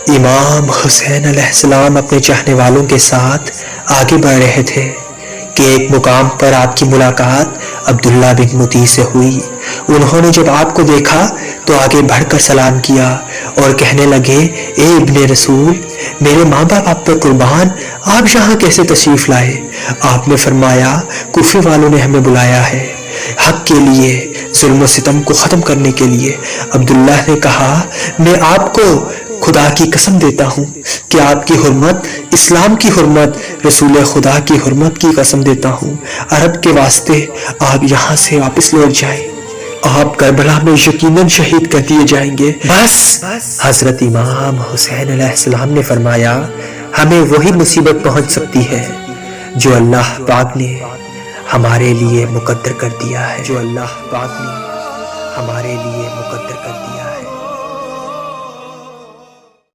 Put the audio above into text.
امام حسین علیہ السلام اپنے چاہنے والوں کے ساتھ آگے بڑھ رہے تھے کہ ایک مقام پر آپ کی ملاقات عبداللہ بن مطیع سے ہوئی۔ انہوں نے جب آپ کو دیکھا تو آگے بڑھ کر سلام کیا اور کہنے لگے، اے ابن رسول، میرے ماں باپ آپ پر قربان، آپ یہاں کیسے تشریف لائے؟ آپ نے فرمایا، کوفے والوں نے ہمیں بلایا ہے حق کے لیے، ظلم و ستم کو ختم کرنے کے لیے۔ عبداللہ نے کہا، میں آپ کو خدا کی قسم دیتا ہوں کہ آپ کی حرمت، اسلام کی حرمت، رسول خدا کی حرمت کی قسم دیتا ہوں، عرب کے واسطے آپ یہاں سے واپس لوٹ جائیں، آپ کربلا میں یقیناً شہید کر دیے جائیں گے۔ بس حضرت امام حسین علیہ السلام نے فرمایا، ہمیں وہی مصیبت پہنچ سکتی ہے جو اللہ پاک نے ہمارے لیے مقدر کر دیا ہے، جو اللہ پاک نے ہمارے لیے